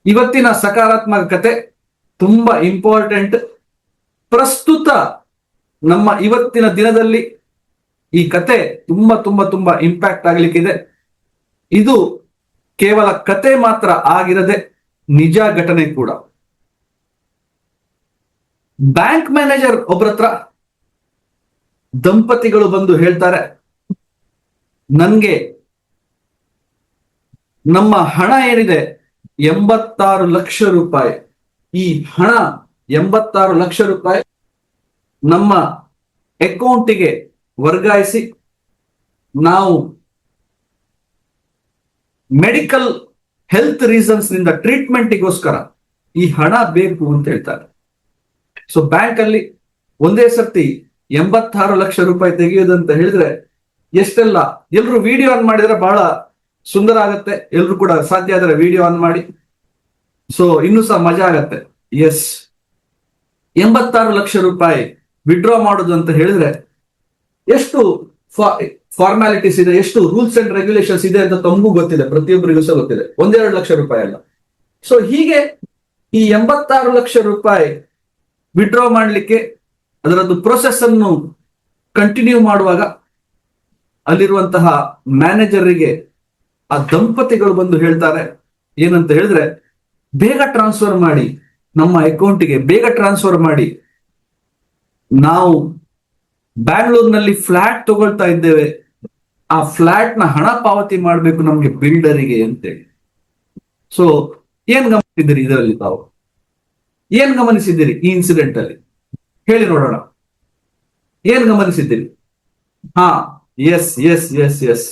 ಇವತ್ತಿನ ಸಕಾರಾತ್ಮಕ ಕತೆ ತುಂಬಾ ಇಂಪಾರ್ಟೆಂಟ್. ಪ್ರಸ್ತುತ ನಮ್ಮ ಇವತ್ತಿನ ದಿನದಲ್ಲಿ ಈ ಕತೆ ತುಂಬಾ ತುಂಬಾ ತುಂಬಾ ಇಂಪ್ಯಾಕ್ಟ್ ಆಗ್ಲಿಕ್ಕಿದೆ. ಇದು ಕೇವಲ ಕತೆ ಮಾತ್ರ ಆಗಿರದೆ ನಿಜ ಘಟನೆ ಕೂಡ. ಬ್ಯಾಂಕ್ ಮ್ಯಾನೇಜರ್ ಒಬ್ಬರತ್ರ ದಂಪತಿಗಳು ಬಂದು ಹೇಳ್ತಾರೆ, ನನ್ಗೆ ನಮ್ಮ ಹಣ ಏನಿದೆ 86 ಲಕ್ಷ ರೂಪಾಯಿ, ಈ ಹಣ 86 ಲಕ್ಷ ರೂಪಾಯಿ ನಮ್ಮ ಅಕೌಂಟಿಗೆ ವರ್ಗಾಯಿಸಿ ನಾವು ಮೆಡಿಕಲ್ ಹೆಲ್ತ್ ರೀಸನ್ಸ್ ನಿಂದ ಟ್ರೀಟ್ಮೆಂಟ್ಗೋಸ್ಕರ ಈ ಹಣ ಬೇಕು ಅಂತ ಹೇಳ್ತಾರೆ. ಸೊ ಬ್ಯಾಂಕ್ ಅಲ್ಲಿ ಒಂದೇ ಸರ್ತಿ 86 ಲಕ್ಷ ರೂಪಾಯಿ ತೆಗೆಯೋದಂತ ಹೇಳಿದ್ರೆ ಎಷ್ಟೆಲ್ಲ, ಎಲ್ರು ವಿಡಿಯೋ ಆನ್ ಮಾಡಿದ್ರೆ ಬಹಳ ಸುಂದರ ಆಗತ್ತೆ. ಎಲ್ರು ಕೂಡ ಸಾಧ್ಯ ಆದ್ರೆ ವಿಡಿಯೋ ಆನ್ ಮಾಡಿ, ಸೊ ಇನ್ನೂ ಸಹ ಮಜಾ ಆಗತ್ತೆ. ಎಸ್, 86 ಲಕ್ಷ ರೂಪಾಯಿ ವಿಡ್ರಾ ಮಾಡೋದು ಅಂತ ಹೇಳಿದ್ರೆ ಎಷ್ಟು ಫಾರ್ಮ್ಯಾಲಿಟೀಸ್ ಇದೆ, ಎಷ್ಟು ರೂಲ್ಸ್ ಅಂಡ್ ರೆಗ್ಯುಲೇಷನ್ಸ್ ಇದೆ ಅಂತ ತಮಗೂ ಗೊತ್ತಿದೆ, ಪ್ರತಿಯೊಬ್ಬರಿಗೂ ಸಹ ಗೊತ್ತಿದೆ. 1-2 ಲಕ್ಷ ರೂಪಾಯಿ ಅಲ್ಲ. ಸೊ ಹೀಗೆ ಈ 86 ಲಕ್ಷ ರೂಪಾಯಿ ವಿಡ್ರಾ ಮಾಡ್ಲಿಕ್ಕೆ ಅದರದ್ದು ಪ್ರೊಸೆಸ್ ಅನ್ನು ಕಂಟಿನ್ಯೂ ಮಾಡುವಾಗ ಅಲ್ಲಿರುವಂತಹ ಮ್ಯಾನೇಜರ್ಗೆ ಆ ದಂಪತಿಗಳು ಬಂದು ಹೇಳ್ತಾರೆ ಏನಂತ ಹೇಳಿದ್ರೆ, ಬೇಗ ಟ್ರಾನ್ಸ್ಫರ್ ಮಾಡಿ, ನಮ್ಮ ಅಕೌಂಟಿಗೆ ಬೇಗ ಟ್ರಾನ್ಸ್ಫರ್ ಮಾಡಿ, ನಾವು ಬ್ಯಾಂಗ್ಳೂರ್ನಲ್ಲಿ ಫ್ಲಾಟ್ ತಗೊಳ್ತಾ ಇದ್ದೇವೆ, ಆ ಫ್ಲಾಟ್ ನ ಹಣ ಪಾವತಿ ಮಾಡಬೇಕು ನಮ್ಗೆ ಬಿಲ್ಡರಿಗೆ ಅಂತೇಳಿ. ಸೊ ಏನ್ ಗಮನಿಸಿದ್ದೀರಿ ಇದರಲ್ಲಿ? ತಾವು ಏನ್ ಗಮನಿಸಿದ್ದೀರಿ ಈ ಇನ್ಸಿಡೆಂಟ್ ಅಲ್ಲಿ? ಹೇಳಿ ನೋಡೋಣ, ಏನ್ ಗಮನಿಸಿದ್ದೀರಿ? ಹಾ, yes yes yes yes.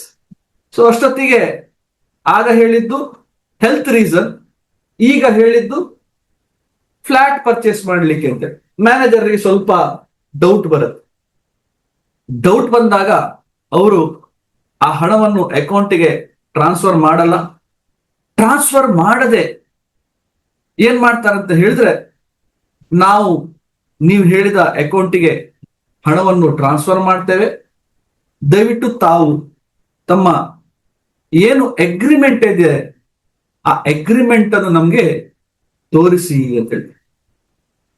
So ಅಷ್ಟೊತ್ತಿಗೆ ಆಗ ಹೇಳಿದ್ದು ಹೆಲ್ತ್ ರೀಸನ್, ಈಗ ಹೇಳಿದ್ದು ಫ್ಲಾಟ್ ಪರ್ಚೇಸ್ ಮಾಡ್ಲಿಕ್ಕೆ ಅಂತ. ಮ್ಯಾನೇಜರ್ಗೆ ಸ್ವಲ್ಪ ಡೌಟ್ ಬರುತ್ತೆ. ಡೌಟ್ ಬಂದಾಗ ಅವರು ಆ ಹಣವನ್ನು ಅಕೌಂಟಿಗೆ ಟ್ರಾನ್ಸ್ಫರ್ ಮಾಡಲ್ಲ. ಟ್ರಾನ್ಸ್ಫರ್ ಮಾಡದೆ ಏನ್ ಮಾಡ್ತಾರಂತ ಹೇಳಿದ್ರೆ, ನೀವು ಹೇಳಿದ ಅಕೌಂಟಿಗೆ ಹಣವನ್ನು ಟ್ರಾನ್ಸ್ಫರ್ ಮಾಡ್ತೇವೆ, ದಯವಿಟ್ಟು ತಾವು ತಮ್ಮ ಏನು ಅಗ್ರಿಮೆಂಟ್ ಇದೆ ಆ ಅಗ್ರಿಮೆಂಟ್ ಅನ್ನು ನಮ್ಗೆ ತೋರಿಸಿ ಅಂತ ಹೇಳಿ,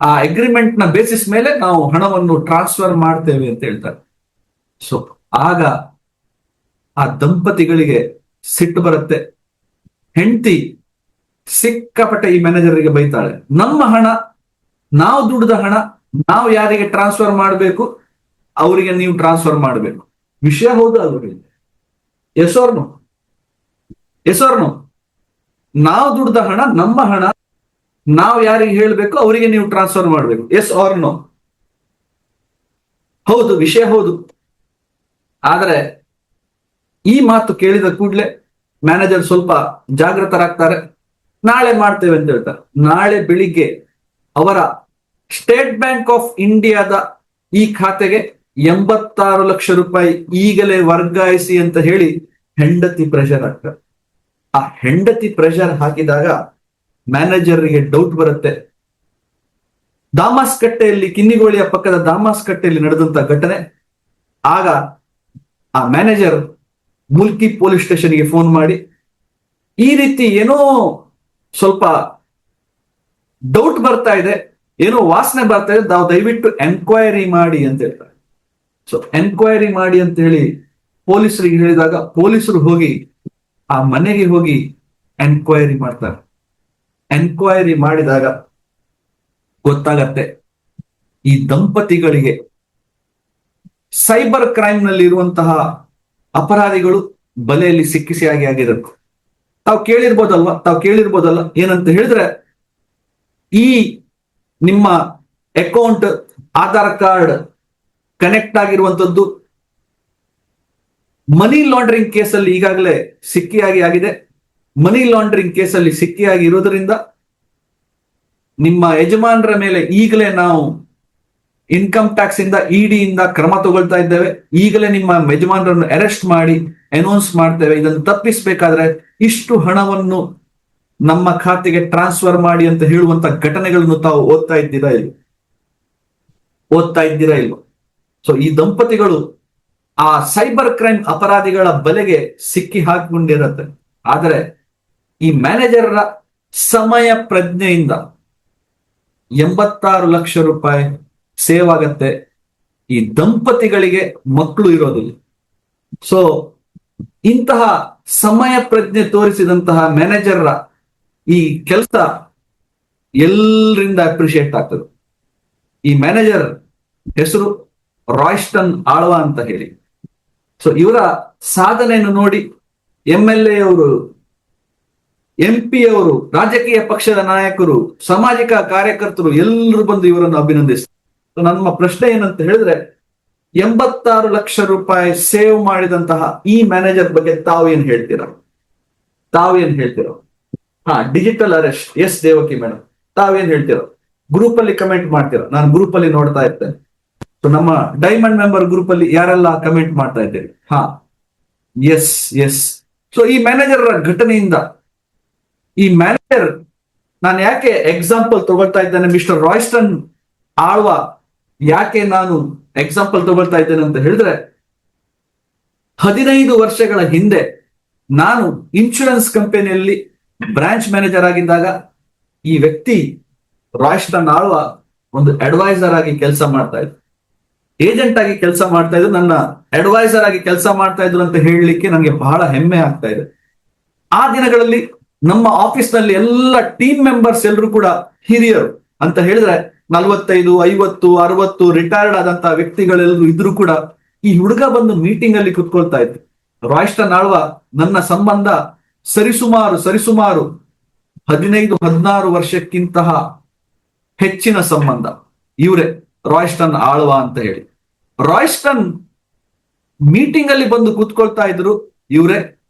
ಆ ಅಗ್ರಿಮೆಂಟ್ ನ ಬೇಸಿಸ್ ಮೇಲೆ ನಾವು ಹಣವನ್ನು ಟ್ರಾನ್ಸ್ಫರ್ ಮಾಡ್ತೇವೆ ಅಂತ ಹೇಳ್ತಾರೆ. ಸೊ ಆಗ ಆ ದಂಪತಿಗಳಿಗೆ ಸಿಟ್ಟು ಬರುತ್ತೆ. ಹೆಂಡತಿ ಸಿಕ್ಕಾಪಟ್ಟೆ ಈ ಮ್ಯಾನೇಜರ್ಗೆ ಬೈತಾಳೆ, ನಮ್ಮ ಹಣ, ನಾವು ದುಡ್ದ ಹಣ, ನಾವು ಯಾರಿಗೆ ಟ್ರಾನ್ಸ್ಫರ್ ಮಾಡಬೇಕು ಅವರಿಗೆ ನೀವು ಟ್ರಾನ್ಸ್ಫರ್ ಮಾಡಬೇಕು. ವಿಷಯ ಹೌದು ಅಲ್ವ? Yes or no? Yes or no? ನಾವು ದುಡ್ದ ಹಣ, ನಮ್ಮ ಹಣ, ನಾವು ಯಾರಿಗೆ ಹೇಳ್ಬೇಕು ಅವರಿಗೆ ನೀವು ಟ್ರಾನ್ಸ್ಫರ್ ಮಾಡಬೇಕು. Yes or no? ಹೌದು, ವಿಷಯ ಹೌದು. ಆದರೆ ಈ ಮಾತು ಕೇಳಿದ ಕೂಡಲೇ ಮ್ಯಾನೇಜರ್ ಸ್ವಲ್ಪ ಜಾಗೃತರಾಗ್ತಾರೆ. ನಾಳೆ ಮಾಡ್ತೇವೆ ಅಂತ ಹೇಳ್ತಾರೆ. ನಾಳೆ ಬೆಳಿಗ್ಗೆ ಅವರ ಸ್ಟೇಟ್ ಬ್ಯಾಂಕ್ ಆಫ್ ಇಂಡಿಯಾದ ಈ ಖಾತೆಗೆ 86 ಲಕ್ಷ ರೂಪಾಯಿ ಈಗಲೇ ವರ್ಗಾಯಿಸಿ ಅಂತ ಹೇಳಿ ಹೆಂಡತಿ ಪ್ರೆಷರ್ ಆಗ್ತಾರೆ. ಆ ಹೆಂಡತಿ ಪ್ರೆಷರ್ ಹಾಕಿದಾಗ ಮ್ಯಾನೇಜರ್ಗೆ ಡೌಟ್ ಬರುತ್ತೆ. ದಾಮಾಸ್ ಕಟ್ಟೆಯಲ್ಲಿ, ಕಿನ್ನಿಗೋಳಿಯ ಪಕ್ಕದ ದಾಮಾಸ್ ಕಟ್ಟೆಯಲ್ಲಿ ನಡೆದಂತ ಘಟನೆ. ಆಗ ಆ ಮ್ಯಾನೇಜರ್ ಮುಲ್ಕಿ ಪೊಲೀಸ್ ಸ್ಟೇಷನ್ಗೆ ಫೋನ್ ಮಾಡಿ, ಈ ರೀತಿ ಏನೋ ಸ್ವಲ್ಪ ಡೌಟ್ ಬರ್ತಾ ಇದೆ, ಏನೋ ವಾಸನೆ ಬರ್ತಾ ಇದೆ, ತಾವು ದಯವಿಟ್ಟು ಎನ್ಕ್ವೈರಿ ಮಾಡಿ ಅಂತ ಹೇಳ್ತಾರೆ. ಸೊ ಎನ್ಕ್ವೈರಿ ಮಾಡಿ ಅಂತ ಹೇಳಿ ಪೊಲೀಸರಿಗೆ ಹೇಳಿದಾಗ ಪೊಲೀಸರು ಹೋಗಿ ಆ ಮನೆಗೆ ಹೋಗಿ ಎನ್ಕ್ವೈರಿ ಮಾಡ್ತಾರೆ. ಎನ್ಕ್ವೈರಿ ಮಾಡಿದಾಗ ಗೊತ್ತಾಗತ್ತೆ, ಈ ದಂಪತಿಗಳಿಗೆ ಸೈಬರ್ ಕ್ರೈಮ್ ನಲ್ಲಿ ಇರುವಂತಹ ಅಪರಾಧಿಗಳು ಬಲೆಯಲ್ಲಿ ಸಿಕ್ಕಿಸಿ ಆಗಿರುತ್ತೆ. ತಾವು ಕೇಳಿರ್ಬೋದಲ್ಲ ಏನಂತ ಹೇಳಿದ್ರೆ, ಈ ನಿಮ್ಮ ಅಕೌಂಟ್ ಆಧಾರ್ ಕಾರ್ಡ್ ಕನೆಕ್ಟ್ ಆಗಿರುವಂತದ್ದು ಮನಿ ಲಾಂಡ್ರಿಂಗ್ ಕೇಸಲ್ಲಿ ಈಗಾಗಲೇ ಆಗಿದೆ. ಮನಿ ಲಾಂಡ್ರಿಂಗ್ ಕೇಸಲ್ಲಿ ಸಿಕ್ಕಿಯಾಗಿ ಇರೋದ್ರಿಂದ ನಿಮ್ಮ ಯಜಮಾನರ ಮೇಲೆ ಈಗಲೇ ನಾವು ಇನ್ಕಮ್ ಟ್ಯಾಕ್ಸ್ ಇಂದ, ಇಡಿ ಇಂದ ಕ್ರಮ ತಗೊಳ್ತಾ ಇದ್ದೇವೆ. ಈಗಲೇ ನಿಮ್ಮ ಯಜಮಾನರನ್ನು ಅರೆಸ್ಟ್ ಮಾಡಿ ಅನೌನ್ಸ್ ಮಾಡ್ತೇವೆ. ಇದನ್ನು ತಪ್ಪಿಸಬೇಕಾದ್ರೆ ಇಷ್ಟು ಹಣವನ್ನು ನಮ್ಮ ಖಾತೆಗೆ ಟ್ರಾನ್ಸ್ಫರ್ ಮಾಡಿ ಅಂತ ಹೇಳುವಂತ ಘಟನೆಗಳನ್ನು ತಾವು ಓದ್ತಾ ಇದ್ದೀರಾ ಇಲ್ವೋ? ಸೊ ಈ ದಂಪತಿಗಳು ಆ ಸೈಬರ್ ಕ್ರೈಮ್ ಅಪರಾಧಿಗಳ ಬಲೆಗೆ ಸಿಕ್ಕಿ ಹಾಕಿಕೊಂಡಿರತ್ತೆ. ಆದರೆ ಈ ಮ್ಯಾನೇಜರ್ ಸಮಯ ಪ್ರಜ್ಞೆಯಿಂದ 86 ಲಕ್ಷ ರೂಪಾಯಿ ಸೇವ್ ಆಗತ್ತೆ. ಈ ದಂಪತಿಗಳಿಗೆ ಮಕ್ಕಳು ಇರೋದಿಲ್ಲ. ಸೊ ಇಂತಹ ಸಮಯ ಪ್ರಜ್ಞೆ ತೋರಿಸಿದಂತಹ ಮ್ಯಾನೇಜರ್ ಈ ಕೆಲಸ ಎಲ್ಲರಿಂದ ಅಪ್ರಿಶಿಯೇಟ್ ಆಗ್ತದೆ. ಈ ಮ್ಯಾನೇಜರ್ ಹೆಸರು ರಾಯ್ಸ್ಟನ್ ಆಳ್ವಾ ಅಂತ ಹೇಳಿ. ಸೊ ಇವರ ಸಾಧನೆಯನ್ನು ನೋಡಿ MLA ಅವರು, MP ಅವರು, ರಾಜಕೀಯ ಪಕ್ಷದ ನಾಯಕರು, ಸಾಮಾಜಿಕ ಕಾರ್ಯಕರ್ತರು ಎಲ್ಲರೂ ಬಂದು ಇವರನ್ನು ಅಭಿನಂದಿಸ್ತಾರೆ. ನಮ್ಮ ಪ್ರಶ್ನೆ ಏನಂತ ಹೇಳಿದ್ರೆ, 86 ಲಕ್ಷ ರೂಪಾಯಿ ಸೇವ್ ಮಾಡಿದಂತಹ ಈ ಮ್ಯಾನೇಜರ್ ಬಗ್ಗೆ ತಾವೇನ್ ಹೇಳ್ತೀರಾ? Digital arrest, yes Devaki madam, ತಾವೇನ್ ಹೇಳ್ತೀರಾ? ಗ್ರೂಪ್ ಅಲ್ಲಿ ಕಮೆಂಟ್ ಮಾಡ್ತೀರಾ? ನಾನು ಗ್ರೂಪ್ ಅಲ್ಲಿ ನೋಡ್ತಾ ಇರ್ತೇನೆ. ಸೊ ನಮ್ಮ ಡೈಮಂಡ್ ಮೆಂಬರ್ ಗ್ರೂಪ್ ಅಲ್ಲಿ ಯಾರೆಲ್ಲ ಕಮೆಂಟ್ ಮಾಡ್ತಾ ಇದ್ದೀರಿ? ಎಸ್. ಸೊ ಈ ಮ್ಯಾನೇಜರ್ ಘಟನೆಯಿಂದ, ಈ ಮ್ಯಾನೇಜರ್, ನಾನು ಯಾಕೆ ಎಕ್ಸಾಂಪಲ್ ತಗೊಳ್ತಾ ಇದ್ದೇನೆ ಮಿಸ್ಟರ್ ರಾಯ್ಸ್ಟನ್ ಆಳ್ವಾ, ಯಾಕೆ ನಾನು ಎಕ್ಸಾಂಪಲ್ ತಗೊಳ್ತಾ ಇದ್ದೇನೆ ಅಂತ ಹೇಳಿದ್ರೆ, 15 ವರ್ಷಗಳ ಹಿಂದೆ ನಾನು ಇನ್ಶೂರೆನ್ಸ್ ಕಂಪನಿಯಲ್ಲಿ ಬ್ರಾಂಚ್ ಮ್ಯಾನೇಜರ್ ಆಗಿದ್ದಾಗ ಈ ವ್ಯಕ್ತಿ ರಾಯ್ಸ್ಟನ್ ಆಳ್ವಾ ಒಂದು ಅಡ್ವೈಸರ್ ಆಗಿ ಕೆಲಸ ಮಾಡ್ತಾ ಇದ್ರು, ಏಜೆಂಟ್ ಆಗಿ ಕೆಲಸ ಮಾಡ್ತಾ ಇದ್ರು, ನನ್ನ ಅಡ್ವೈಸರ್ ಆಗಿ ಕೆಲಸ ಮಾಡ್ತಾ ಇದ್ರು ಅಂತ ಹೇಳಲಿಕ್ಕೆ ನನಗೆ ಬಹಳ ಹೆಮ್ಮೆ ಆಗ್ತಾ ಇದೆ. ಆ ದಿನಗಳಲ್ಲಿ ನಮ್ಮ ಆಫೀಸ್ ನಲ್ಲಿ ಎಲ್ಲ ಟೀಮ್ ಮೆಂಬರ್ಸ್ ಎಲ್ಲರೂ ಕೂಡ ಹಿರಿಯರು ಅಂತ ಹೇಳಿದ್ರೆ 45, 50, 60 ರಿಟೈರ್ಡ್ ಆದಂತಹ ವ್ಯಕ್ತಿಗಳೆಲ್ಲರೂ ಇದ್ರು ಕೂಡ ಈ ಹುಡುಗ ಬಂದು ಮೀಟಿಂಗ್ ಅಲ್ಲಿ ಕುತ್ಕೊಳ್ತಾ ಇದ್ರು. ರಾಯ್ಸ್ಟನ್ ಆಳ್ವಾ ನನ್ನ ಸಂಬಂಧ ಸರಿಸುಮಾರು 15-16 ವರ್ಷಕ್ಕಿಂತ ಹೆಚ್ಚಿನ ಸಂಬಂಧ. ಇವರೇ ರಾಯ್ಸ್ಟನ್ ಆಳ್ವಾ ಅಂತ ಹೇಳಿ. ರಾಯ್ಸ್ಟನ್ ಮೀಟಿಂಗ್ ಅಲ್ಲಿ ಬಂದು ಕೂತ್ಕೊಳ್ತಾ ಇದ್ರು. ಇವರೇ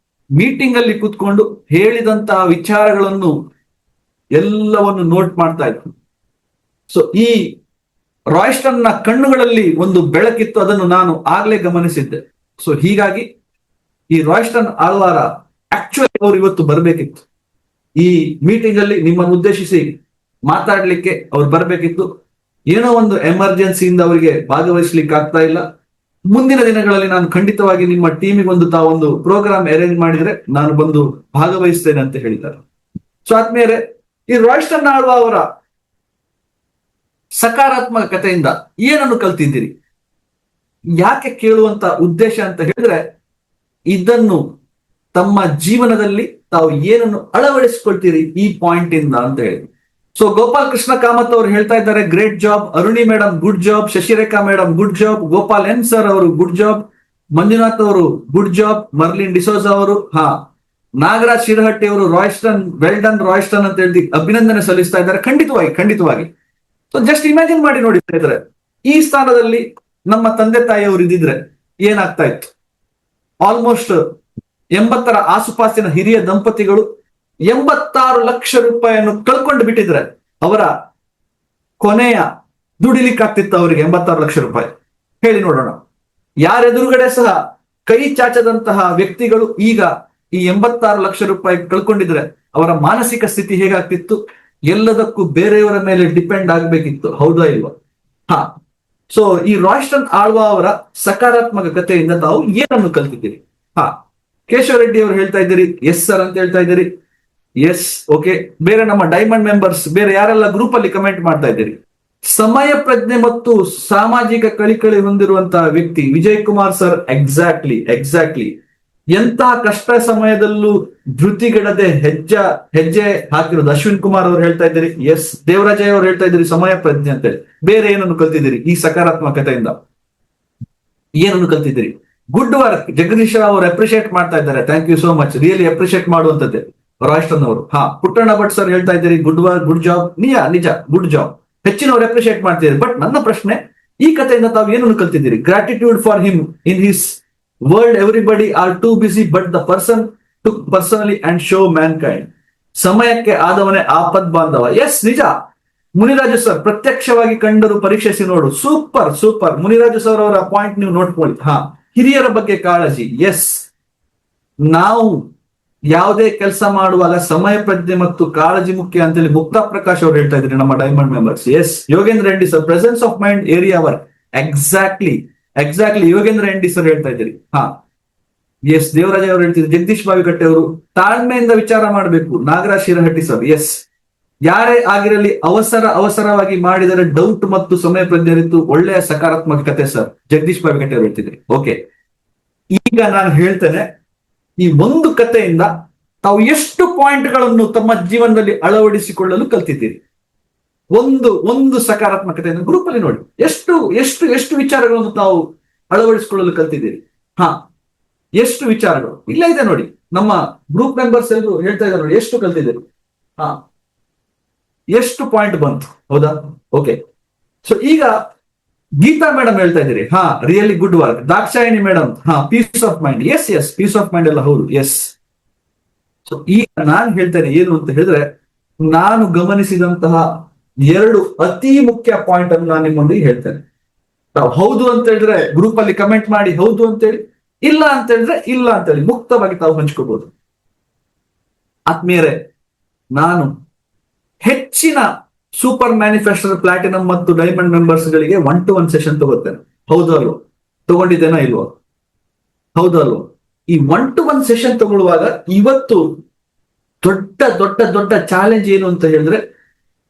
ಮೀಟಿಂಗ್ ಅಲ್ಲಿ ಕೂತ್ಕೊಂಡು ಹೇಳಿದಂತಹ ವಿಚಾರಗಳನ್ನು ಎಲ್ಲವನ್ನು ನೋಟ್ ಮಾಡ್ತಾ ಇದ್ರು. ಸೊ ಈ ರಾಯ್ಸ್ಟನ್ ನ ಕಣ್ಣುಗಳಲ್ಲಿ ಒಂದು ಬೆಳಕಿತ್ತು, ಅದನ್ನು ನಾನು ಆಗ್ಲೇ ಗಮನಿಸಿದ್ದೆ. ಸೊ ಹೀಗಾಗಿ ಈ ರಾಯ್ಸ್ಟನ್ ಆಳ್ವಾರ ಆಕ್ಚುಲಿ ಅವರು ಇವತ್ತು ಬರಬೇಕಿತ್ತು. ಈ ಮೀಟಿಂಗ್ ಅಲ್ಲಿ ನಿಮ್ಮನ್ನು ಉದ್ದೇಶಿಸಿ ಮಾತಾಡ್ಲಿಕ್ಕೆ ಅವ್ರು ಬರಬೇಕಿತ್ತು. ಏನೋ ಒಂದು ಎಮರ್ಜೆನ್ಸಿಯಿಂದ ಅವರಿಗೆ ಭಾಗವಹಿಸ್ಲಿಕ್ಕೆ ಆಗ್ತಾ ಇಲ್ಲ. ಮುಂದಿನ ದಿನಗಳಲ್ಲಿ ನಾನು ಖಂಡಿತವಾಗಿ ನಿಮ್ಮ ಟೀಮಿಗೆ ಒಂದು ಪ್ರೋಗ್ರಾಮ್ ಅರೇಂಜ್ ಮಾಡಿದ್ರೆ ನಾನು ಬಂದು ಭಾಗವಹಿಸ್ತೇನೆ ಅಂತ ಹೇಳಿದ್ದಾರೆ. ಸೊ ಆದ್ಮೇಲೆ ಈ ರಾಯ್ಸ್ಟನ್ ಆಳ್ವಾ ಅವರ ಸಕಾರಾತ್ಮಕ ಕಥೆಯಿಂದ ಏನನ್ನು ಕಲ್ತಿದ್ದೀರಿ, ಯಾಕೆ ಕೇಳುವಂತ ಉದ್ದೇಶ ಅಂತ ಹೇಳಿದ್ರೆ, ಇದನ್ನು ತಮ್ಮ ಜೀವನದಲ್ಲಿ ತಾವು ಏನನ್ನು ಅಳವಡಿಸಿಕೊಳ್ತೀರಿ ಈ ಪಾಯಿಂಟ್ ಇಂದ ಅಂತ ಹೇಳಿ. ಸೊ ಗೋಪಾಲ್ ಕೃಷ್ಣ ಕಾಮತ್ ಅವರು ಹೇಳ್ತಾ ಇದ್ದಾರೆ, great job. Aruni madam good job. Shashirekha madam good job. Gopal N sir ಅವರು ಗುಡ್ ಜಾಬ್. ಮಂಜುನಾಥ್ ಅವರು ಗುಡ್ ಜಾಬ್. ಮರ್ಲಿನ್ ಡಿಸೋಜಾ ಅವರು, ನಾಗರಾಜ್ ಶಿರಹಟ್ಟಿ ಅವರು ರಾಯ್ಸ್ಟನ್ ವೆಲ್ ಡನ್ ರಾಯ್ಸ್ಟನ್ ಅಂತ ಹೇಳಿ ಅಭಿನಂದನೆ ಸಲ್ಲಿಸ್ತಾ ಇದ್ದಾರೆ. ಖಂಡಿತವಾಗಿ. ಸೊ ಜಸ್ಟ್ ಇಮ್ಯಾಜಿನ್ ಮಾಡಿ ನೋಡಿ ಸ್ನೇಹಿತರೆ, ಈ ಸ್ಥಾನದಲ್ಲಿ ನಮ್ಮ ತಂದೆ ತಾಯಿಯವರು ಇದ್ದಿದ್ರೆ ಏನಾಗ್ತಾ ಇತ್ತು? ಆಲ್ಮೋಸ್ಟ್ 80 ಆಸುಪಾಸಿನ ಹಿರಿಯ ದಂಪತಿಗಳು 86 ಲಕ್ಷ ರೂಪಾಯಿಯನ್ನು ಕಳ್ಕೊಂಡು ಬಿಟ್ಟಿದ್ರೆ ಅವರ ಕೊನೆಯ ದುಡಿಲಿಕ್ಕಾಗ್ತಿತ್ತು ಅವರಿಗೆ 86 ಲಕ್ಷ ರೂಪಾಯಿ? ಹೇಳಿ ನೋಡೋಣ. ಯಾರೆದುರುಗಡೆ ಸಹ ಕೈ ಚಾಚದಂತಹ ವ್ಯಕ್ತಿಗಳು ಈಗ ಈ 86 ಲಕ್ಷ ರೂಪಾಯಿ ಕಳ್ಕೊಂಡಿದ್ರೆ ಅವರ ಮಾನಸಿಕ ಸ್ಥಿತಿ ಹೇಗಾಗ್ತಿತ್ತು? ಎಲ್ಲದಕ್ಕೂ ಬೇರೆಯವರ ಮೇಲೆ ಡಿಪೆಂಡ್ ಆಗ್ಬೇಕಿತ್ತು, ಹೌದಾ ಇಲ್ವಾ? ಸೊ ಈ ರಾಯ್ಸ್ಟನ್ ಆಳ್ವಾ ಅವರ ಸಕಾರಾತ್ಮಕ ಕಥೆಯಿಂದ ತಾವು ಏನನ್ನು ಕಲ್ತಿದ್ದೀರಿ? ಕೇಶವ ರೆಡ್ಡಿ ಅವರು ಹೇಳ್ತಾ ಇದ್ದೀರಿ ಎಸ್ ಸರ್ ಅಂತ ಹೇಳ್ತಾ ಇದ್ದೀರಿ. Yes, okay. ಬೇರೆ ನಮ್ಮ ಡೈಮಂಡ್ ಮೆಂಬರ್ಸ್ ಬೇರೆ ಯಾರೆಲ್ಲ ಗ್ರೂಪ್ ಅಲ್ಲಿ ಕಮೆಂಟ್ ಮಾಡ್ತಾ ಇದ್ದೀರಿ? ಸಮಯ ಪ್ರಜ್ಞೆ ಮತ್ತು ಸಾಮಾಜಿಕ ಕಳಿಕಳಿ ಹೊಂದಿರುವಂತಹ ವ್ಯಕ್ತಿ ವಿಜಯ್ ಕುಮಾರ್ ಸರ್. ಎಕ್ಸಾಕ್ಟ್ಲಿ. ಎಂತಹ ಕಷ್ಟ ಸಮಯದಲ್ಲೂ ಧೃತಿಗೆಡದೆ ಹೆಜ್ಜೆ ಹಾಕಿರೋದು ಅಶ್ವಿನ್ ಕುಮಾರ್ ಅವರು ಹೇಳ್ತಾ ಇದ್ದೀರಿ. ಎಸ್. ದೇವರಾಜಯ್ಯ ಅವರು ಹೇಳ್ತಾ ಇದ್ದೀರಿ ಸಮಯ ಪ್ರಜ್ಞೆ ಅಂತ ಹೇಳಿ. ಬೇರೆ ಏನನ್ನು ಕಲ್ತಿದ್ದೀರಿ ಈ ಸಕಾರಾತ್ಮಕತೆಯಿಂದ? ಏನನ್ನು ಕಲ್ತಿದ್ದೀರಿ? Good work. ಜಗದೀಶ್ ಅವರು ಅಪ್ರಿಶಿಯೇಟ್ ಮಾಡ್ತಾ ಇದ್ದಾರೆ. Thank you so much. Really appreciate ಮಾಡುವಂತದ್ದೇ ರಾಯ್ಸ್ಟನ್ ಅವರು. ಪುಟ್ಟಣ್ಣ ಭಟ್ ಸರ್ ಹೇಳ್ತಾ ಇದ್ದೀರಿ ಗುಡ್ ವರ್ಕ್, ಗುಡ್ ಜಾಬ್. ನಿಜ ಗುಡ್ ಜಾಬ್. ಹೆಚ್ಚಿನವರು ಅಪ್ರಿಶಿಯೇಟ್ ಮಾಡ್ತಿದ್ದಾರೆ. ಬಟ್ ನನ್ನ ಪ್ರಶ್ನೆ, ಈ ಕಥೆಯಿಂದ ತಾವು ಏನನ್ನು ಕಲ್ತಿದ್ದೀರಿ? Gratitude for him in his world everybody are too busy but the person took personally and show ಮ್ಯಾನ್ ಕೈಂಡ್. ಸಮಯಕ್ಕೆ ಆದವನೇ ಆಪದ್ ಬಾಂಧವ. ಎಸ್, ನಿಜ. ಮುನಿರಾಜು ಸರ್, ಪ್ರತ್ಯಕ್ಷವಾಗಿ ಕಂಡರು ಪರೀಕ್ಷಿಸಿ ನೋಡು. ಸೂಪರ್. ಮುನಿರಾಜು ಸರ್ ಅವರ ಪಾಯಿಂಟ್ ನೀವು ನೋಡ್ಕೊಳ್ಳಿ. ಹಿರಿಯರ ಬಗ್ಗೆ ಕಾಳಜಿ. ಎಸ್, ನಾವು ಯಾವುದೇ ಕೆಲಸ ಮಾಡುವಾಗ ಸಮಯ ಪ್ರಜ್ಞೆ ಮತ್ತು ಕಾಳಜಿ ಮುಖ್ಯ ಅಂತೇಳಿ ಮುಕ್ತಾ ಪ್ರಕಾಶ್ ಅವರು ಹೇಳ್ತಾ ಇದ್ರಿ, ನಮ್ಮ diamond members. Yes. Yogendra Reddy sir, presence of mind area work. Exactly Yogendra Reddy sir ಹೇಳ್ತಾ ಇದ್ದೀರಿ. ಎಸ್, ದೇವರಾಜ್ ಅವರು ಹೇಳ್ತಿದ್ರು, ಜಗದೀಶ್ ಬಾವಿಕಟ್ಟೆ ಅವರು ತಾಳ್ಮೆಯಿಂದ ವಿಚಾರ ಮಾಡಬೇಕು. ನಾಗರಾಜ್ ಶಿರಹಟ್ಟಿ ಸರ್, ಎಸ್, ಯಾರೇ ಆಗಿರಲಿ ಅವಸರವಾಗಿ ಮಾಡಿದರೆ ಡೌಟ್ ಮತ್ತು ಸಮಯ ಪ್ರಜ್ಞರಿತ್ತು ಒಳ್ಳೆಯ ಸಕಾರಾತ್ಮಕತೆ ಸರ್, ಜಗದೀಶ್ ಬಾವಿಕಟ್ಟೆ ಅವರು ಹೇಳ್ತಿದ್ರಿ. ಓಕೆ, ಈಗ ನಾನು ಹೇಳ್ತೇನೆ, ಈ ಒಂದು ಕಥೆಯಿಂದ ತಾವು ಎಷ್ಟು ಪಾಯಿಂಟ್ಗಳನ್ನು ತಮ್ಮ ಜೀವನದಲ್ಲಿ ಅಳವಡಿಸಿಕೊಳ್ಳಲು ಕಲ್ತಿದ್ದೀರಿ. ಒಂದು ಸಕಾರಾತ್ಮಕತೆಯನ್ನು ಗ್ರೂಪ್ ಅಲ್ಲಿ ನೋಡಿ, ಎಷ್ಟು ಎಷ್ಟು ಎಷ್ಟು ವಿಚಾರಗಳನ್ನು ತಾವು ಅಳವಡಿಸಿಕೊಳ್ಳಲು ಕಲ್ತಿದ್ದೀರಿ. ಹಾ, ಎಷ್ಟು ವಿಚಾರಗಳು ಇಲ್ಲ ಇದೆ ನೋಡಿ. ನಮ್ಮ ಗ್ರೂಪ್ ಮೆಂಬರ್ಸ್ ಎಲ್ಲರೂ ಹೇಳ್ತಾ ಇದ್ದಾರೆ ನೋಡಿ, ಎಷ್ಟು ಕಲ್ತಿದ್ದೀರಿ. ಹಾ, ಎಷ್ಟು ಪಾಯಿಂಟ್ ಬಂತು, ಹೌದಾ? ಓಕೆ, ಸೊ ಈಗ ಗೀತಾ ಮೇಡಮ್ ಹೇಳ್ತಾ ಇದ್ದೀರಿ, ಹಾ really good work. Dakshayini madam, ಹಾ peace of mind, yes peace of mind ಎಲ್ಲ ಹೌದು, ಎಸ್. ಸೊ ಈಗ ನಾನು ಹೇಳ್ತೇನೆ ಏನು ಅಂತ ಹೇಳಿದ್ರೆ, ನಾನು ಗಮನಿಸಿದಂತಹ 2 ಅತಿ ಮುಖ್ಯ ಪಾಯಿಂಟ್ ಅನ್ನು ನಾನು ನಿಮ್ಮೊಂದಿಗೆ ಹೇಳ್ತೇನೆ. ತಾವು ಹೌದು ಅಂತ ಹೇಳಿದ್ರೆ ಗ್ರೂಪ್ ಅಲ್ಲಿ ಕಮೆಂಟ್ ಮಾಡಿ ಹೌದು ಅಂತೇಳಿ, ಇಲ್ಲ ಅಂತ ಹೇಳಿದ್ರೆ ಇಲ್ಲ ಅಂತೇಳಿ ಮುಕ್ತವಾಗಿ ತಾವು ಹಂಚ್ಕೋಬಹುದು. ಆತ್ಮೀಯರೇ, ನಾನು ಹೆಚ್ಚಿನ ಸೂಪರ್ ಮ್ಯಾನಿಫೆಸ್ಟರ್ ಪ್ಲಾಟಿನಂ ಮತ್ತು ಡೈಮಂಡ್ ಮೆಂಬರ್ಸ್ ಗಳಿಗೆ 1-to-1 ಸೆಷನ್ ತಗೋತೇನೆ. ಹೌದು ಅಲ್ವೋ? ತಗೊಂಡಿದ್ದೇನಾ ಇಲ್ವೋ? ಹೌದು ಅಲ್ವೋ? ಈ 1-to-1 ಸೆಷನ್ ತಗೊಳ್ಳುವಾಗ ಇವತ್ತು ದೊಡ್ಡ ದೊಡ್ಡ ದೊಡ್ಡ ಚಾಲೆಂಜ್ ಏನು ಅಂತ ಹೇಳಿದ್ರೆ,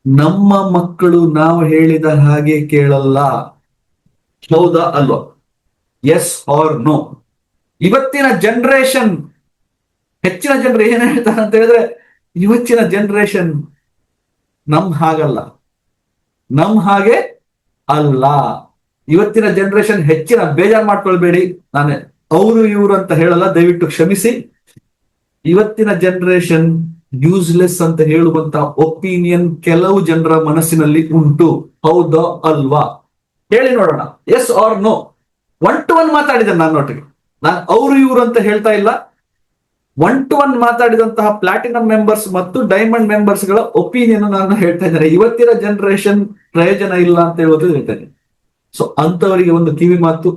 ನಮ್ಮ ಮಕ್ಕಳು ನಾವು ಹೇಳಿದ ಹಾಗೆ ಕೇಳಲ್ಲ. ಹೌದಾ ಅಲ್ವಾ? Yes or no? ಇವತ್ತಿನ ಜನರೇಷನ್, ಹೆಚ್ಚಿನ ಜನರು ಏನ್ ಹೇಳ್ತಾರೆ ಅಂತ ಹೇಳಿದ್ರೆ, ಇವತ್ತಿನ ಜನರೇಷನ್ ನಮ್ ಹಾಗಲ್ಲ, ನಮ್ ಹಾಗೆ ಅಲ್ಲ. ಇವತ್ತಿನ ಜನರೇಷನ್ ಹೆಚ್ಚಿನ ಬೇಜಾರು ಮಾಡ್ಕೊಳ್ಬೇಡಿ, ನಾನು ಅವರು ಇವರು ಅಂತ ಹೇಳಲ್ಲ, ದಯವಿಟ್ಟು ಕ್ಷಮಿಸಿ. ಇವತ್ತಿನ ಜನರೇಷನ್ ಯೂಸ್ಲೆಸ್ ಅಂತ ಹೇಳುವಂತ ಒಪಿನಿಯನ್ ಕೆಲವು ಜನರ ಮನಸ್ಸಿನಲ್ಲಿ ಉಂಟು. ಹೌದಾ ಅಲ್ವಾ? ಹೇಳಿ ನೋಡೋಣ, ಎಸ್ ಆರ್ ನೋ? 1-to-1 ಮಾತಾಡಿದೆ ನನ್ನೊಟ್ಟಿಗೆ, ನಾನು ಅವರು ಇವರು ಅಂತ ಹೇಳ್ತಾ ಇಲ್ಲ. 1-to-1 ಮಾತಾಡಿದಂತಹ ಪ್ಲಾಟಿನಂ ಮೆಂಬರ್ಸ್ ಮತ್ತು ಡೈಮಂಡ್ ಮೆಂಬರ್ಸ್ ಗಳ ಒಪಿನಿಯನ್ ನಾನು ಹೇಳ್ತಾ ಇದ್ದೇನೆ. ಇವತ್ತಿನ ಜನರೇಷನ್ ಪ್ರಯೋಜನ ಇಲ್ಲ ಅಂತ ಹೇಳೋದು ಹೇಳ್ತೇನೆ. ಸೊ ಅಂತವರಿಗೆ ಒಂದು ಕಿವಿ ಮಾತು,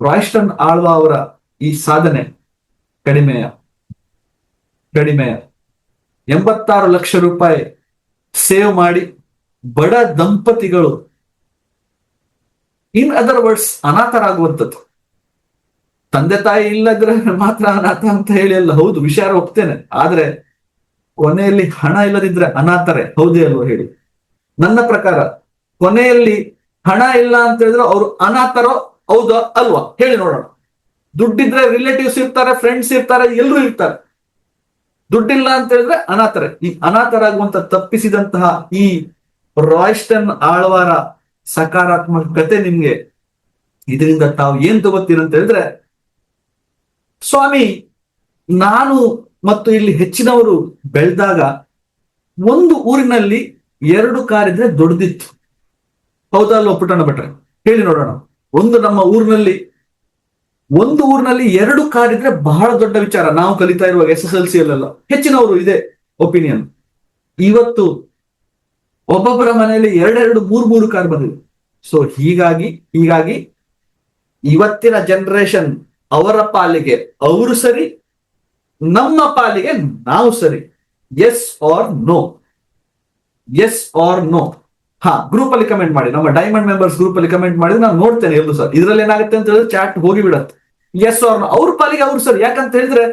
ರಾಯ್ಸ್ಟನ್ ಆಳ್ವಾ ಅವರ ಈ ಸಾಧನೆ ಕಡಿಮೆಯ 86 ಲಕ್ಷ ರೂಪಾಯಿ ಸೇವ್ ಮಾಡಿ ಬಡ ದಂಪತಿಗಳು, ಇನ್ ಅದರ್ ವರ್ಡ್ಸ್ ಅನಾಥರಾಗುವಂಥದ್ದು. ತಂದೆ ತಾಯಿ ಇಲ್ಲದ್ರೆ ಮಾತ್ರ ಅನಾಥ ಅಂತ ಹೇಳಿ ಅಲ್ಲ, ಹೌದು ವಿಚಾರ ಒಪ್ತೇನೆ, ಆದ್ರೆ ಕೊನೆಯಲ್ಲಿ ಹಣ ಇಲ್ಲದಿದ್ರೆ ಅನಾಥರೇ, ಹೌದೇ ಅಲ್ವಾ ಹೇಳಿ? ನನ್ನ ಪ್ರಕಾರ ಕೊನೆಯಲ್ಲಿ ಹಣ ಇಲ್ಲ ಅಂತ ಹೇಳಿದ್ರೆ ಅವರು ಅನಾಥರೋ, ಹೌದಾ ಅಲ್ವಾ? ಹೇಳಿ ನೋಡೋಣ. ದುಡ್ಡಿದ್ರೆ ರಿಲೇಟಿವ್ಸ್ ಇರ್ತಾರೆ, ಫ್ರೆಂಡ್ಸ್ ಇರ್ತಾರೆ, ಎಲ್ಲರೂ ಇರ್ತಾರೆ. ದುಡ್ಡಿಲ್ಲ ಅಂತ ಹೇಳಿದ್ರೆ ಅನಾಥರೇ. ಈ ಅನಾಥರಾಗುವಂತ ತಪ್ಪಿಸಿದಂತಹ ಈ ರಾಯ್ಸ್ಟನ್ ಆಳ್ವಾರ ಸಕಾರಾತ್ಮಕ ಕತೆ ನಿಮ್ಗೆ ಇದರಿಂದ ತಾವು ಏನ್ ತಗೋತೀರಂತ ಹೇಳಿದ್ರೆ, ಸ್ವಾಮಿ ನಾನು ಮತ್ತು ಇಲ್ಲಿ ಹೆಚ್ಚಿನವರು ಬೆಳೆದಾಗ ಒಂದು ಊರಿನಲ್ಲಿ 2 ಕಾರ್ ಇದ್ರೆ ದೊಡ್ಡದಿತ್ತು. ಹೌದಾ ಅಲ್ವಾ ಪುಟ್ಟಣ್ಣ ಭಟ್ರೆ? ಹೇಳಿ ನೋಡೋಣ. ನಮ್ಮ ಊರಿನಲ್ಲಿ 2 ಕಾರ್ ಇದ್ರೆ ಬಹಳ ದೊಡ್ಡ ವಿಚಾರ. ನಾವು ಕಲಿತಾ ಇರುವಾಗ SSLC ಅಲ್ಲೆಲ್ಲ ಹೆಚ್ಚಿನವರು ಇದೆ ಒಪಿನಿಯನ್. ಇವತ್ತು ಒಬ್ಬೊಬ್ಬರ ಮನೆಯಲ್ಲಿ 2-2, 3-3 ಕಾರ್ ಬಂದಿದೆ. ಸೊ ಹೀಗಾಗಿ ಇವತ್ತಿನ ಜನರೇಷನ್ ಅವರ ಪಾಲಿಗೆ ಅವರು ಸರಿ, ನಮ್ಮ ಪಾಲಿಗೆ ನಾವು ಸರಿ. Yes or no? Yes or no? ಹಾ, ಗ್ರೂಪ್ ಅಲ್ಲಿ ಕಮೆಂಟ್ ಮಾಡಿ. ನಮ್ಮ ಡೈಮಂಡ್ ಮೆಂಬರ್ಸ್ ಗ್ರೂಪ್ ಅಲ್ಲಿ ಕಮೆಂಟ್ ಮಾಡಿದ್ರೆ ನಾನು ನೋಡ್ತೇನೆ ಎಲ್ಲರೂ ಸರ್. ಇದ್ರಲ್ಲಿ ಏನಾಗುತ್ತೆ ಅಂತ ಹೇಳಿದ್ರೆ ಚಾಟ್ ಹೋಗಿ ಬಿಡತ್ತೆ. S or no? ಅವ್ರ ಪಾಲಿಗೆ ಅವ್ರು ಸರ್. ಯಾಕಂತ ಹೇಳಿದ್ರೆ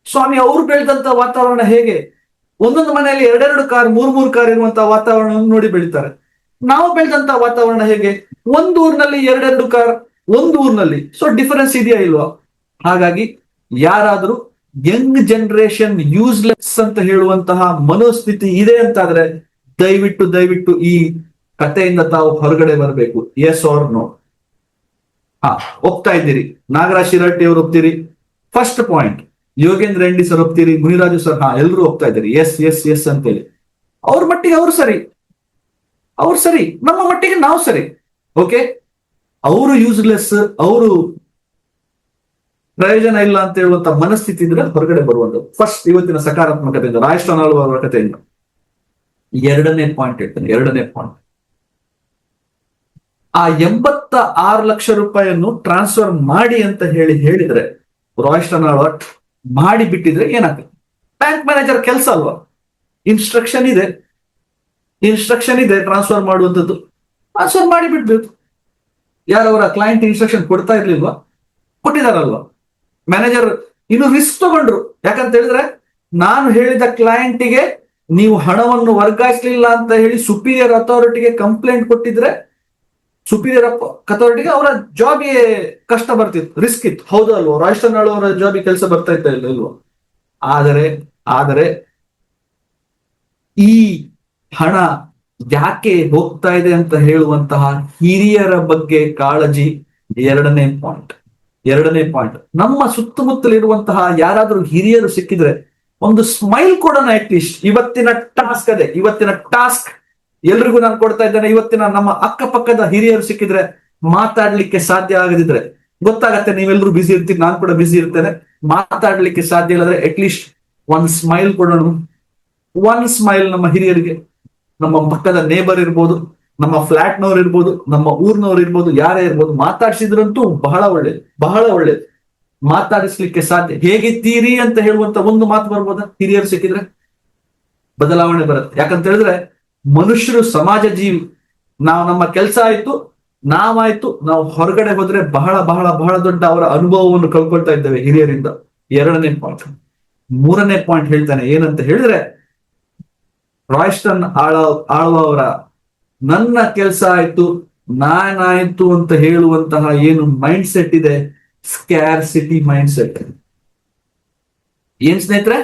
ಸ್ವಾಮಿ ಅವ್ರು ಬೆಳೆದಂತ ವಾತಾವರಣ ಹೇಗೆ, ಒಂದೊಂದು ಮನೆಯಲ್ಲಿ 2-2 ಕಾರ್ 3-3 ಕಾರ್ ಇರುವಂತಹ ವಾತಾವರಣವನ್ನು ನೋಡಿ ಬೆಳೀತಾರೆ. ನಾವು ಬೆಳೆದಂತ ವಾತಾವರಣ ಹೇಗೆ, ಒಂದು ಊರಿನಲ್ಲಿ 2-2 ಕಾರ್, ಒಂದು ಊರಿನಲ್ಲಿ. ಸೊ ಡಿಫರೆನ್ಸ್ ಇದೆಯಾ ಇಲ್ವಾ? ಹಾಗಾಗಿ ಯಾರಾದ್ರೂ ಯಂಗ್ ಜನರೇಷನ್ ಯೂಸ್ಲೆಸ್ ಅಂತ ಹೇಳುವಂತಹ ಮನೋಸ್ಥಿತಿ ಇದೆ ಅಂತಾದ್ರೆ ದಯವಿಟ್ಟು ಈ ಕಥೆಯಿಂದ ತಾವು ಹೊರಗಡೆ ಬರಬೇಕು. Yes or no? ಹಾ, ಒಪ್ತಾ ಇದ್ದೀರಿ. ನಾಗರಾಜ್ ಶಿರಟ್ಟಿ ಅವರು ಒಪ್ತೀರಿ. First point Yogendra Reddy sir ಒಪ್ತೀರಿ, ಮುನಿರಾಜು ಸರ್, ಹಾ ಎಲ್ಲರೂ ಒಪ್ತಾ ಇದ್ದೀರಿ. ಎಸ್ ಅಂತೇಳಿ. ಅವ್ರ ಮಟ್ಟಿಗೆ ಅವ್ರು ಸರಿ, ನಮ್ಮ ಮಟ್ಟಿಗೆ ನಾವು ಸರಿ. ಓಕೆ, ಅವರು ಯೂಸ್ಲೆಸ್, ಅವರು ಪ್ರಯೋಜನ ಇಲ್ಲ ಅಂತ ಹೇಳುವಂತ ಮನಸ್ಥಿತಿ ಇದ್ರೆ ಹೊರಗಡೆ ಬರುವಂತದ್ದು. ಫಸ್ಟ್ ಇವತ್ತಿನ ಸಕಾರಾತ್ಮಕತೆಯಿಂದ, ರಾಯ್ಸ್ಟನ್ ಆಳ್ವಾ ಕಥೆಯಿಂದ. 2ನೇ ಪಾಯಿಂಟ್ ಹೇಳ್ತೇನೆ. 2ನೇ ಪಾಯಿಂಟ್, ಆ 86 ಲಕ್ಷ ರೂಪಾಯಿಯನ್ನು ಟ್ರಾನ್ಸ್ಫರ್ ಮಾಡಿ ಅಂತ ಹೇಳಿದ್ರೆ ರಾಯ್ಸ್ಟನ್ ಆಳ್ವಾ ಮಾಡಿ ಬಿಟ್ಟಿದ್ರೆ ಏನಾಗ್ತದೆ? ಬ್ಯಾಂಕ್ ಮ್ಯಾನೇಜರ್ ಕೆಲಸ ಅಲ್ವಾ? ಇನ್ಸ್ಟ್ರಕ್ಷನ್ ಇದೆ ಟ್ರಾನ್ಸ್ಫರ್ ಮಾಡುವಂಥದ್ದು, ಟ್ರಾನ್ಸ್ಫರ್ ಮಾಡಿ ಬಿಡ್ಬೇಕು. ಯಾರವರ ಕ್ಲೈಂಟ್ ಇನ್ಸ್ಟ್ರಕ್ಷನ್ ಕೊಡ್ತಾ ಇರ್ಲಿಲ್ವಾ? ಕೊಟ್ಟಿದಾರಲ್ವಾ? ಮ್ಯಾನೇಜರ್ ಇನ್ನು ರಿಸ್ಕ್ ತಗೊಂಡ್ರು. ಯಾಕಂತ ಹೇಳಿದ್ರೆ ನಾನು ಹೇಳಿದ ಕ್ಲೈಂಟಿಗೆ ನೀವು ಹಣವನ್ನು ವರ್ಗಾಯಿಸಲಿಲ್ಲ ಅಂತ ಹೇಳಿ ಸುಪೀರಿಯರ್ ಅಥಾರಿಟಿಗೆ ಕಂಪ್ಲೇಂಟ್ ಕೊಟ್ಟಿದ್ರೆ ಸುಪೀರಿಯರ್ ಅಥಾರಿಟಿಗೆ ಅವರ ಜಾಬ್ಗೆ ಕಷ್ಟ ಬರ್ತಿತ್ತು, ರಿಸ್ಕ್ ಇತ್ತು. ಹೌದು ಅಲ್ವೋ? ರಾಜಸ್ಥಾನ್ ಅವರ ಜಾಬ್ಗೆ ಕೆಲಸ ಬರ್ತಾ ಇತ್ತ ಇಲ್ವೋ? ಆದರೆ ಈ ಹಣ ಯಾಕೆ ಹೋಗ್ತಾ ಇದೆ ಅಂತ ಹೇಳುವಂತಹ ಹಿರಿಯರ ಬಗ್ಗೆ ಕಾಳಜಿ ಎರಡನೇ ಪಾಯಿಂಟ್. ನಮ್ಮ ಸುತ್ತಮುತ್ತಲಿರುವಂತಹ ಯಾರಾದ್ರೂ ಹಿರಿಯರು ಸಿಕ್ಕಿದ್ರೆ ಒಂದು ಸ್ಮೈಲ್ ಕೊಡೋಣ. ಅಟ್ಲೀಸ್ಟ್ ಇವತ್ತಿನ ಟಾಸ್ಕ್ ಎಲ್ರಿಗೂ ನಾನು ಕೊಡ್ತಾ ಇದ್ದೇನೆ. ಇವತ್ತಿನ ನಮ್ಮ ಅಕ್ಕಪಕ್ಕದ ಹಿರಿಯರು ಸಿಕ್ಕಿದ್ರೆ ಮಾತಾಡ್ಲಿಕ್ಕೆ ಸಾಧ್ಯ ಆಗದಿದ್ರೆ ಗೊತ್ತಾಗತ್ತೆ, ನೀವೆಲ್ಲರೂ ಬಿಸಿ ಇರ್ತೀರಿ, ನಾನು ಕೂಡ ಬಿಸಿ ಇರ್ತೇನೆ, ಮಾತಾಡ್ಲಿಕ್ಕೆ ಸಾಧ್ಯ ಇಲ್ಲದ್ರೆ ಅಟ್ಲೀಸ್ಟ್ ಒಂದ್ ಸ್ಮೈಲ್ ಕೊಡೋಣ. ಒಂದ್ ಸ್ಮೈಲ್ ನಮ್ಮ ಹಿರಿಯರಿಗೆ, ನಮ್ಮ ಪಕ್ಕದ ನೇಬರ್ ಇರ್ಬೋದು, ನಮ್ಮ ಫ್ಲಾಟ್ನವ್ರು ಇರ್ಬೋದು, ನಮ್ಮ ಊರ್ನವ್ರು ಇರ್ಬೋದು, ಯಾರೇ ಇರ್ಬೋದು, ಮಾತಾಡಿಸಿದ್ರಂತೂ ಬಹಳ ಒಳ್ಳೇದು. ಮಾತಾಡಿಸ್ಲಿಕ್ಕೆ ಸಾಧ್ಯ. ಹೇಗಿದ್ದೀರಿ ಅಂತ ಹೇಳುವಂತ ಒಂದು ಮಾತು ಬರ್ಬೋದಾ? ಹಿರಿಯರು ಸಿಕ್ಕಿದ್ರೆ ಬದಲಾವಣೆ ಬರುತ್ತೆ. ಯಾಕಂತ ಹೇಳಿದ್ರೆ ಮನುಷ್ಯರು ಸಮಾಜ ಜೀವಿ. ನಮ್ಮ ಕೆಲಸ ಆಯ್ತು, ನಾವು ಹೊರಗಡೆ ಹೋದ್ರೆ ಬಹಳ ದೊಡ್ಡ ಅವರ ಅನುಭವವನ್ನು ಕಳ್ಕೊಳ್ತಾ ಇದ್ದೇವೆ ಹಿರಿಯರಿಂದ. ಎರಡನೇ ಪಾಯಿಂಟ್. ಮೂರನೇ ಪಾಯಿಂಟ್ ಹೇಳ್ತಾನೆ, ಏನಂತ ಹೇಳಿದ್ರೆ ರಾಯ್ಸ್ಟನ್ ಆಳ್ವ ನನ್ನ ಕೆಲಸ ಆಯ್ತು, ನಾನಾಯ್ತು ಅಂತ ಹೇಳುವಂತಹ ಏನು ಮೈಂಡ್ ಸೆಟ್ ಇದೆ, ಸ್ಕ್ಯಾರ್ಸಿಟಿ ಮೈಂಡ್ ಸೆಟ್. ಏನ್ ಸ್ನೇಹಿತರೆ?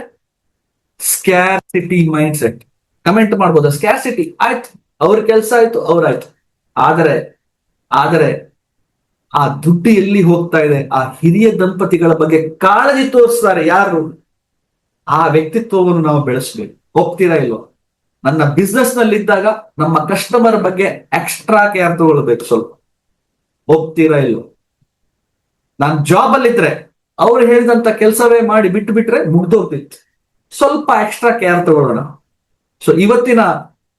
Scarcity mind set. ಕಮೆಂಟ್ ಮಾಡ್ಬೋದಾ? ಸ್ಕ್ಯಾರ್ಸಿಟಿ ಆಯ್ತು, ಅವ್ರ ಕೆಲಸ ಆಯ್ತು, ಅವ್ರಾಯ್ತು. ಆದರೆ ಆ ದುಡ್ಡು ಎಲ್ಲಿ ಹೋಗ್ತಾ ಇದೆ? ಆ ಹಿರಿಯ ದಂಪತಿಗಳ ಬಗ್ಗೆ ಕಾಳಜಿ ತೋರಿಸ್ತಾರೆ ಯಾರು? ಆ ವ್ಯಕ್ತಿತ್ವವನ್ನು ನಾವು ಬೆಳೆಸ್ಬೇಕು. ಒಪ್ತೀರಾ ಇಲ್ವಾ? ನನ್ನ ಬಿಸ್ನೆಸ್ ನಲ್ಲಿ ಇದ್ದಾಗ ನಮ್ಮ ಕಸ್ಟಮರ್ ಬಗ್ಗೆ ಎಕ್ಸ್ಟ್ರಾ ಕೇರ್ ತಗೊಳ್ಬೇಕು ಸ್ವಲ್ಪ. ಒಪ್ತೀರಾ ಇಲ್ವಾ? ನಾನು ಜಾಬ್ ಅಲ್ಲಿ ಇದ್ರೆ ಅವ್ರು ಹೇಳಿದಂತ ಕೆಲಸವೇ ಮಾಡಿ ಬಿಟ್ರೆ ಮುಗ್ದೋಗ್ತಿತ್ತು. ಸ್ವಲ್ಪ ಎಕ್ಸ್ಟ್ರಾ ಕೇರ್ ತಗೊಳ್ಳೋಣ. ಸೊ ಇವತ್ತಿನ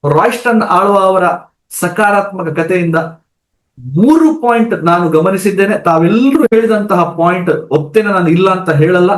ರಾಯ್ಸ್ಟನ್ ಆಳ್ವ ಅವರ ಸಕಾರಾತ್ಮಕ ಕಥೆಯಿಂದ 3 ಪಾಯಿಂಟ್ ನಾನು ಗಮನಿಸಿದ್ದೇನೆ. ತಾವೆಲ್ಲರೂ ಹೇಳಿದಂತಹ ಪಾಯಿಂಟ್ ಒಪ್ತೇನೆ, ನಾನು ಇಲ್ಲ ಅಂತ ಹೇಳಲ್ಲ.